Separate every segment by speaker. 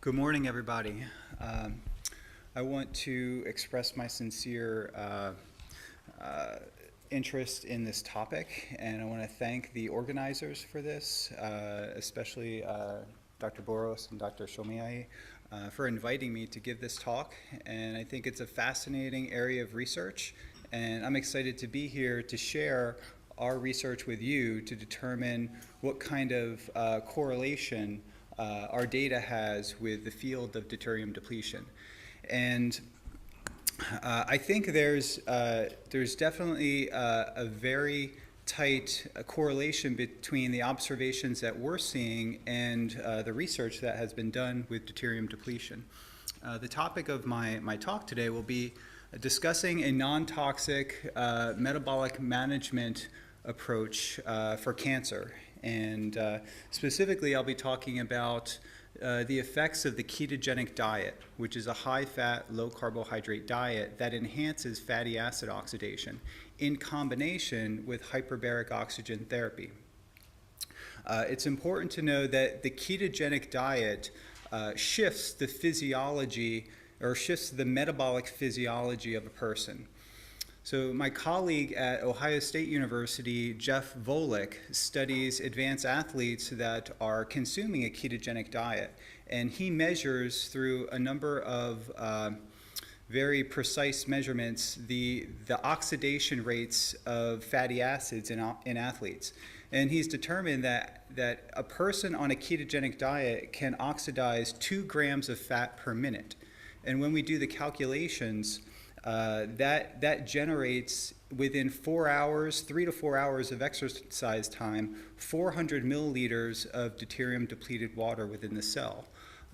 Speaker 1: Good morning, everybody. I want to express my sincere interest in this topic, and I want to thank the organizers for this, especially Dr. Boros and Dr. Shomiai, for inviting me to give this talk. And I think it's a fascinating area of research, and I'm excited to be here to share our research with you to determine what kind of correlation our data has with the field of deuterium depletion. And I think there's definitely a very tight correlation between the observations that we're seeing and the research that has been done with deuterium depletion. The topic of my talk today will be discussing a non-toxic metabolic management approach for cancer. And specifically, I'll be talking about the effects of the ketogenic diet, which is a high-fat, low-carbohydrate diet that enhances fatty acid oxidation in combination with hyperbaric oxygen therapy. It's important to know that the ketogenic diet shifts the physiology or shifts the metabolic physiology of a person. So my colleague at Ohio State University, Jeff Volek, studies advanced athletes that are consuming a ketogenic diet, and he measures through a number of very precise measurements the oxidation rates of fatty acids in athletes. And he's determined that a person on a ketogenic diet can oxidize 2 grams of fat per minute. And when we do the calculations, that generates within 4 hours, 3 to 4 hours of exercise time, 400 milliliters of deuterium depleted water within the cell,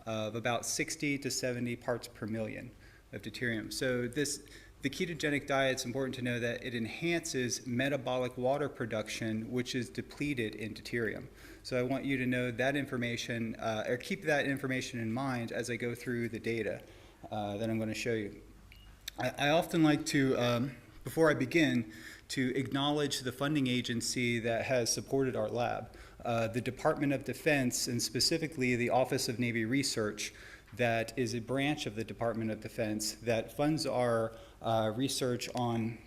Speaker 1: of about 60 to 70 parts per million of deuterium. So the ketogenic diet, it's important to know that it enhances metabolic water production, which is depleted in deuterium. So I want you to know that information, or keep that information in mind as I go through the data that I'm going to show you. I often like to, before I begin, to acknowledge the funding agency that has supported our lab, the Department of Defense, and specifically the Office of Navy Research, that is a branch of the Department of Defense that funds our research on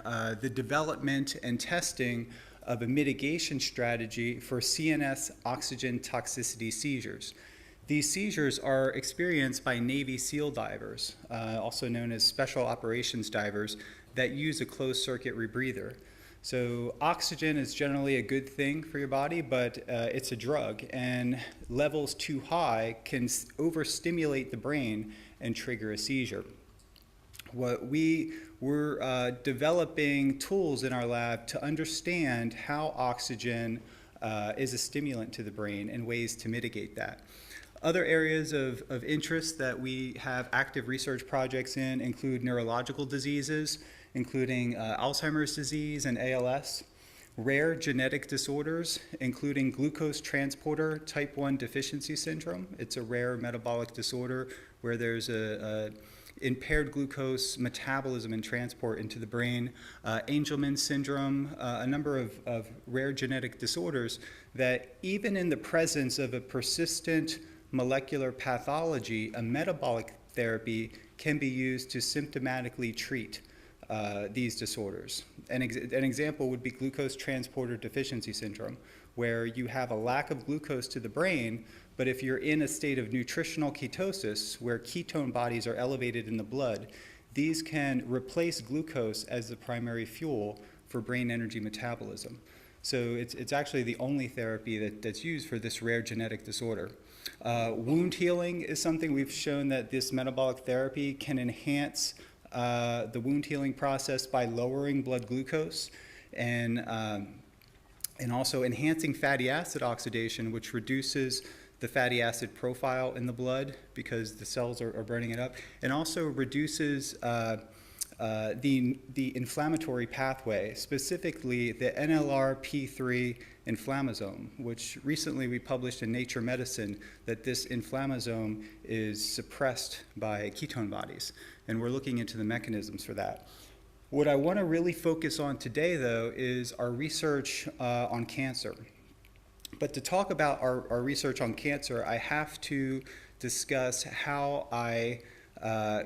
Speaker 1: the development and testing of a mitigation strategy for CNS oxygen toxicity seizures. These seizures are experienced by Navy SEAL divers, also known as special operations divers, that use a closed circuit rebreather. So oxygen is generally a good thing for your body, but it's a drug, and levels too high can overstimulate the brain and trigger a seizure. We're developing tools in our lab to understand how oxygen is a stimulant to the brain and ways to mitigate that. Other areas of interest that we have active research projects in include neurological diseases, including Alzheimer's disease and ALS, rare genetic disorders, including glucose transporter type 1 deficiency syndrome. It's a rare metabolic disorder where there's a impaired glucose metabolism and transport into the brain, Angelman syndrome, a number of rare genetic disorders that even in the presence of a persistent molecular pathology, a metabolic therapy can be used to symptomatically treat these disorders. An example would be glucose transporter deficiency syndrome, where you have a lack of glucose to the brain, but if you're in a state of nutritional ketosis, where ketone bodies are elevated in the blood, these can replace glucose as the primary fuel for brain energy metabolism. So it's actually the only therapy that's used for this rare genetic disorder. Wound healing is something we've shown that this metabolic therapy can enhance the wound healing process by lowering blood glucose and also enhancing fatty acid oxidation, which reduces the fatty acid profile in the blood because the cells are burning it up, and also reduces the inflammatory pathway, specifically the NLRP3 inflammasome, which recently we published in Nature Medicine that this inflammasome is suppressed by ketone bodies, and we're looking into the mechanisms for that. What I want to really focus on today, though, is our research on cancer. But to talk about our research on cancer, I have to discuss how I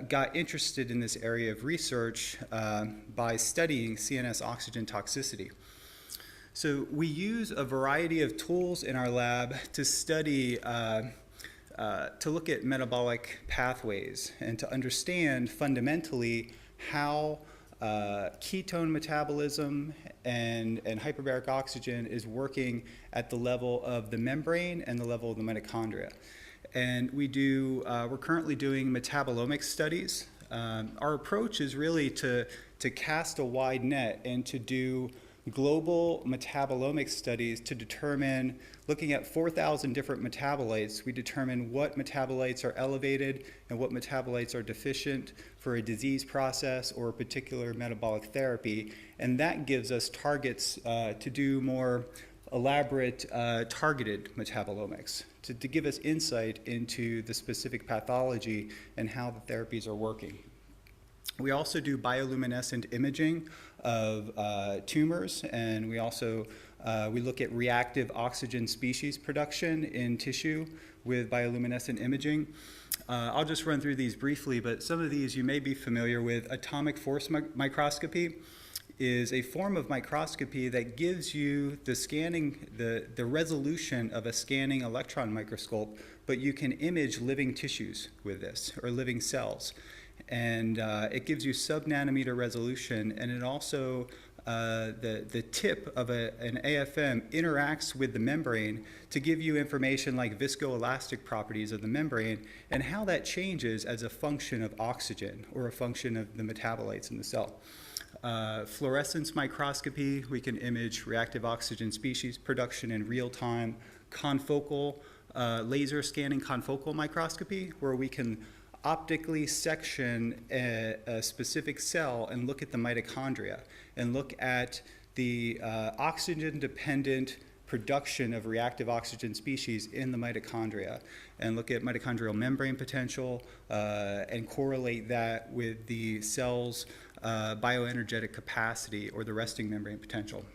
Speaker 1: got interested in this area of research by studying CNS oxygen toxicity. So we use a variety of tools in our lab to study, to look at metabolic pathways and to understand fundamentally how ketone metabolism and hyperbaric oxygen is working at the level of the membrane and the level of the mitochondria. And we're currently doing metabolomics studies. Our approach is really to cast a wide net and to do global metabolomics studies to determine, looking at 4,000 different metabolites, we determine what metabolites are elevated and what metabolites are deficient for a disease process or a particular metabolic therapy. And that gives us targets to do more elaborate targeted metabolomics to give us insight into the specific pathology and how the therapies are working. We also do bioluminescent imaging of tumors, and we also we look at reactive oxygen species production in tissue with bioluminescent imaging. I'll just run through these briefly, but some of these you may be familiar with. Atomic force microscopy is a form of microscopy that gives you the scanning, the resolution of a scanning electron microscope, but you can image living tissues with this, or living cells. And it gives you sub-nanometer resolution, and it also, the tip of an AFM interacts with the membrane to give you information like viscoelastic properties of the membrane and how that changes as a function of oxygen or a function of the metabolites in the cell. Fluorescence microscopy, we can image reactive oxygen species production in real time. Confocal, laser scanning confocal microscopy, where we can optically section a specific cell and look at the mitochondria and look at the oxygen-dependent production of reactive oxygen species in the mitochondria and look at mitochondrial membrane potential and correlate that with the cell's bioenergetic capacity or the resting membrane potential.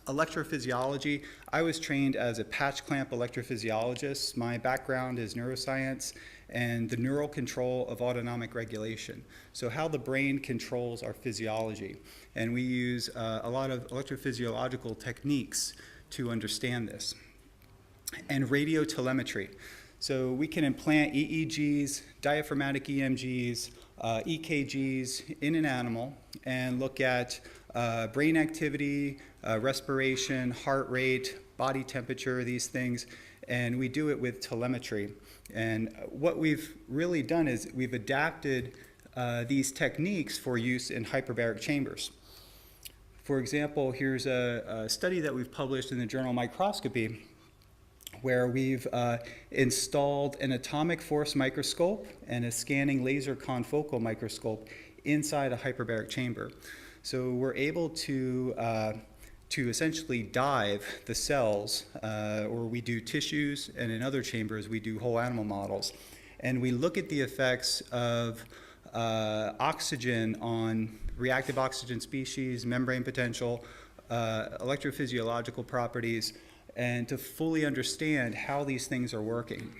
Speaker 1: Electrophysiology, I was trained as a patch clamp electrophysiologist. My background is neuroscience and the neural control of autonomic regulation. So how the brain controls our physiology. And we use a lot of electrophysiological techniques to understand this. And radiotelemetry. So we can implant EEGs, diaphragmatic EMGs, EKGs in an animal and look at brain activity, respiration, heart rate, body temperature, these things, and we do it with telemetry. And what we've really done is we've adapted these techniques for use in hyperbaric chambers. For example, here's a study that we've published in the journal Microscopy where we've installed an atomic force microscope and a scanning laser confocal microscope inside a hyperbaric chamber. So we're able to essentially dive the cells, or we do tissues, and in other chambers we do whole animal models. And we look at the effects of oxygen on reactive oxygen species, membrane potential, electrophysiological properties, and to fully understand how these things are working.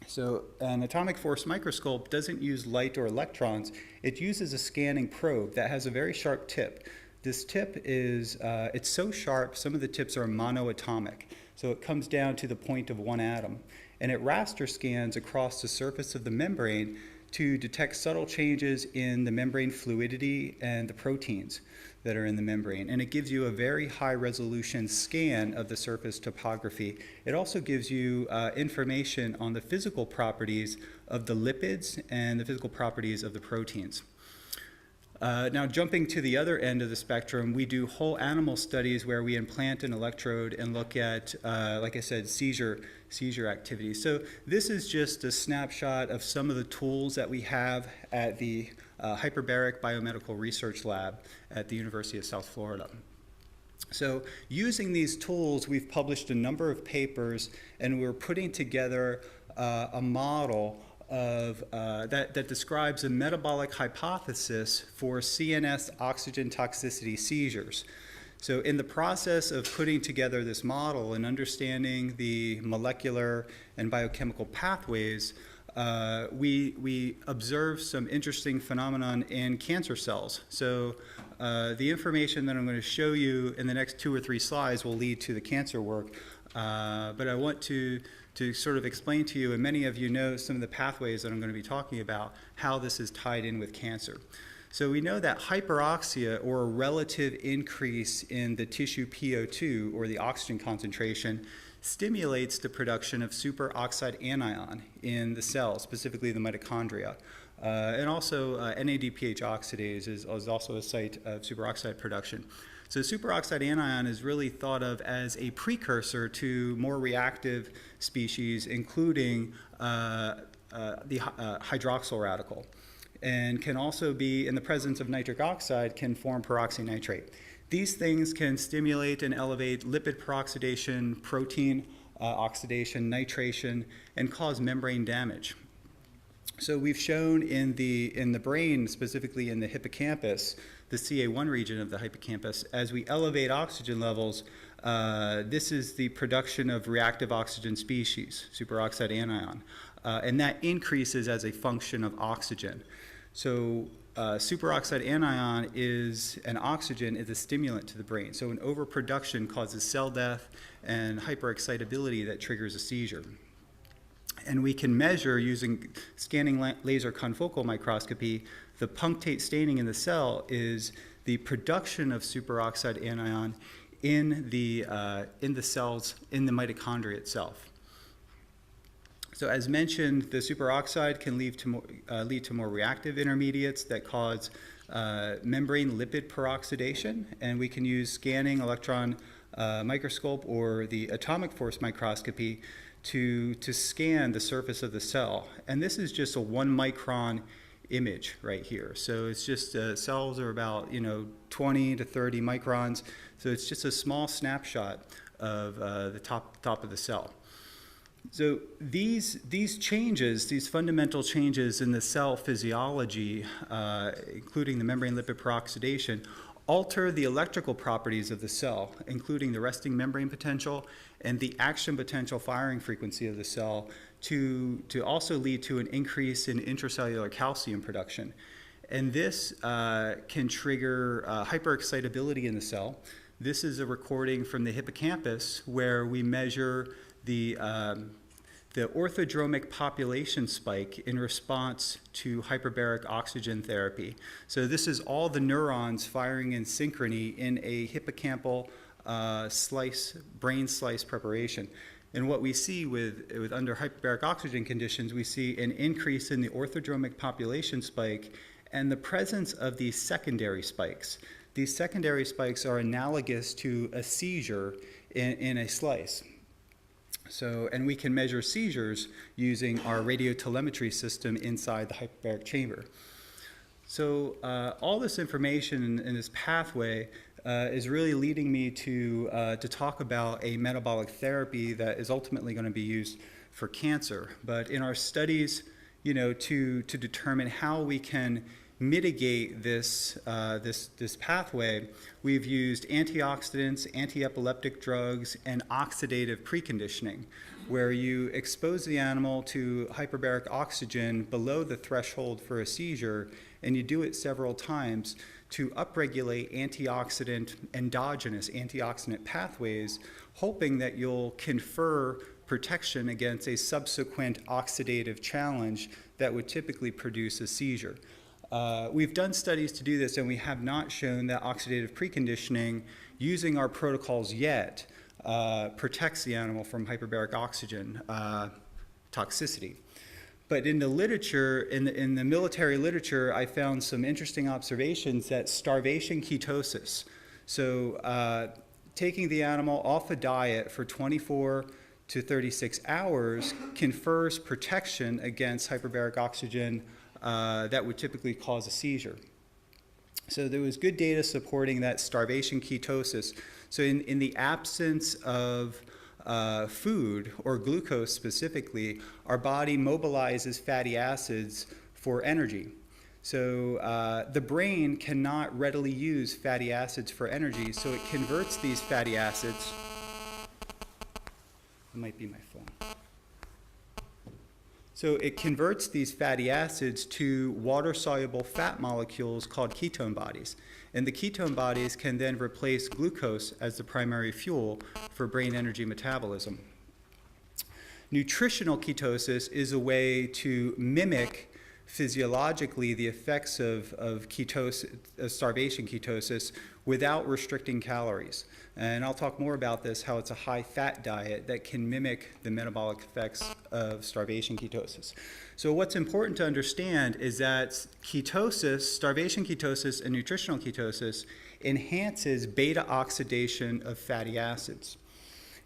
Speaker 1: So an atomic force microscope doesn't use light or electrons. It uses a scanning probe that has a very sharp tip. This tip is, it's so sharp, some of the tips are monoatomic. So it comes down to the point of one atom. And it raster scans across the surface of the membrane to detect subtle changes in the membrane fluidity and the proteins that are in the membrane. And it gives you a very high resolution scan of the surface topography. It also gives you information on the physical properties of the lipids and the physical properties of the proteins. Now jumping to the other end of the spectrum, we do whole animal studies where we implant an electrode and look at, like I said, seizure activity. So this is just a snapshot of some of the tools that we have at the Hyperbaric Biomedical Research Lab at the University of South Florida. So using these tools, we've published a number of papers, and we're putting together a model of, that describes a metabolic hypothesis for CNS oxygen toxicity seizures. So in the process of putting together this model and understanding the molecular and biochemical pathways, we observed some interesting phenomenon in cancer cells. So the information that I'm going to show you in the next 2 or 3 slides will lead to the cancer work. But I want to sort of explain to you, and many of you know some of the pathways that I'm going to be talking about, how this is tied in with cancer. So we know that hyperoxia, or a relative increase in the tissue PO2, or the oxygen concentration, stimulates the production of superoxide anion in the cell, specifically the mitochondria. And also NADPH oxidase is also a site of superoxide production. So superoxide anion is really thought of as a precursor to more reactive species, including the hydroxyl radical, and can also be, in the presence of nitric oxide, can form peroxynitrate. These things can stimulate and elevate lipid peroxidation, protein oxidation, nitration, and cause membrane damage. So we've shown in the brain, specifically in the hippocampus, the CA1 region of the hippocampus, as we elevate oxygen levels, this is the production of reactive oxygen species, superoxide anion, and that increases as a function of oxygen. So superoxide anion and oxygen is a stimulant to the brain. So an overproduction causes cell death and hyperexcitability that triggers a seizure. And we can measure, using scanning laser confocal microscopy, the punctate staining in the cell is the production of superoxide anion in the cells, in the mitochondria itself. So as mentioned, the superoxide can lead to more reactive intermediates that cause membrane lipid peroxidation, and we can use scanning electron microscope or the atomic force microscopy to scan the surface of the cell. And this is just a 1 micron image right here. So it's just cells are about 20 to 30 microns. So it's just a small snapshot of the top of the cell. So these changes, these fundamental changes in the cell physiology, including the membrane lipid peroxidation, alter the electrical properties of the cell, including the resting membrane potential and the action potential firing frequency of the cell, to also lead to an increase in intracellular calcium production. And this can trigger hyperexcitability in the cell. This is a recording from the hippocampus where we measure the orthodromic population spike in response to hyperbaric oxygen therapy. So this is all the neurons firing in synchrony in a hippocampal brain slice preparation. And what we see with under hyperbaric oxygen conditions, we see an increase in the orthodromic population spike and the presence of these secondary spikes. These secondary spikes are analogous to a seizure in a slice. So, and we can measure seizures using our radiotelemetry system inside the hyperbaric chamber. So all this information in this pathway is really leading me to talk about a metabolic therapy that is ultimately going to be used for cancer. But in our studies, to determine how we can mitigate this pathway, we've used antioxidants, anti-epileptic drugs, and oxidative preconditioning, where you expose the animal to hyperbaric oxygen below the threshold for a seizure, and you do it several times to upregulate endogenous antioxidant pathways, hoping that you'll confer protection against a subsequent oxidative challenge that would typically produce a seizure. We've done studies to do this, and we have not shown that oxidative preconditioning using our protocols yet protects the animal from hyperbaric oxygen toxicity. But in the literature, in the military literature, I found some interesting observations that starvation ketosis, so taking the animal off a diet for 24 to 36 hours confers protection against hyperbaric oxygen that would typically cause a seizure. So there was good data supporting that starvation ketosis. So in the absence of food, or glucose specifically, our body mobilizes fatty acids for energy. So the brain cannot readily use fatty acids for energy, so it converts these fatty acids. It might be my phone. So it converts these fatty acids to water-soluble fat molecules called ketone bodies. And the ketone bodies can then replace glucose as the primary fuel for brain energy metabolism. Nutritional ketosis is a way to mimic physiologically the effects of starvation ketosis without restricting calories. And I'll talk more about this, how it's a high-fat diet that can mimic the metabolic effects of starvation ketosis. So what's important to understand is that ketosis, starvation ketosis and nutritional ketosis enhances beta oxidation of fatty acids.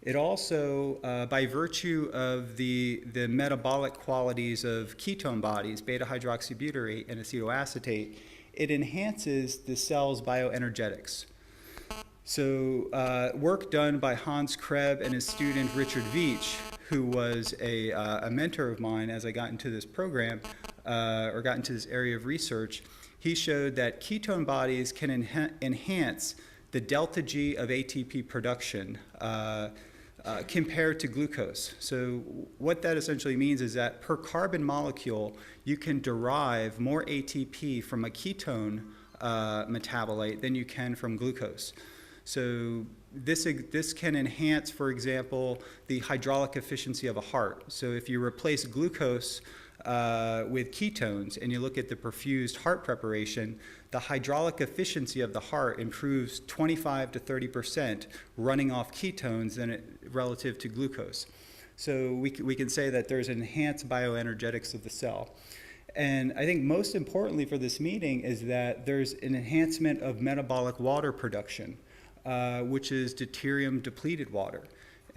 Speaker 1: It also, by virtue of the metabolic qualities of ketone bodies, beta-hydroxybutyrate and acetoacetate, it enhances the cell's bioenergetics. So work done by Hans Krebs and his student Richard Veach, who was a mentor of mine as I got into this program, or got into this area of research, he showed that ketone bodies can enhance the delta G of ATP production compared to glucose. So what that essentially means is that per carbon molecule, you can derive more ATP from a ketone metabolite than you can from glucose. So this can enhance, for example, the hydraulic efficiency of a heart. So if you replace glucose with ketones and you look at the perfused heart preparation, the hydraulic efficiency of the heart improves 25 to 30% running off ketones relative to glucose. So we can say that there's enhanced bioenergetics of the cell. And I think most importantly for this meeting is that there's an enhancement of metabolic water production, which is deuterium depleted water.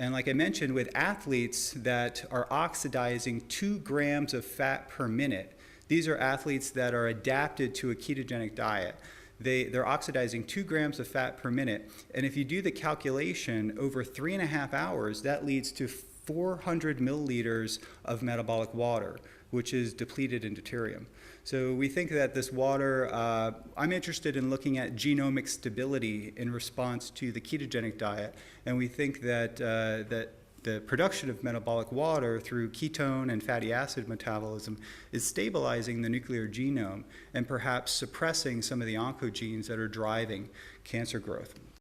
Speaker 1: And like I mentioned, with athletes that are oxidizing 2 grams of fat per minute, these are athletes that are adapted to a ketogenic diet. They're oxidizing 2 grams of fat per minute. And if you do the calculation over 3.5 hours, that leads to 400 milliliters of metabolic water, which is depleted in deuterium. So we think that this water, I'm interested in looking at genomic stability in response to the ketogenic diet, and we think that the production of metabolic water through ketone and fatty acid metabolism is stabilizing the nuclear genome and perhaps suppressing some of the oncogenes that are driving cancer growth.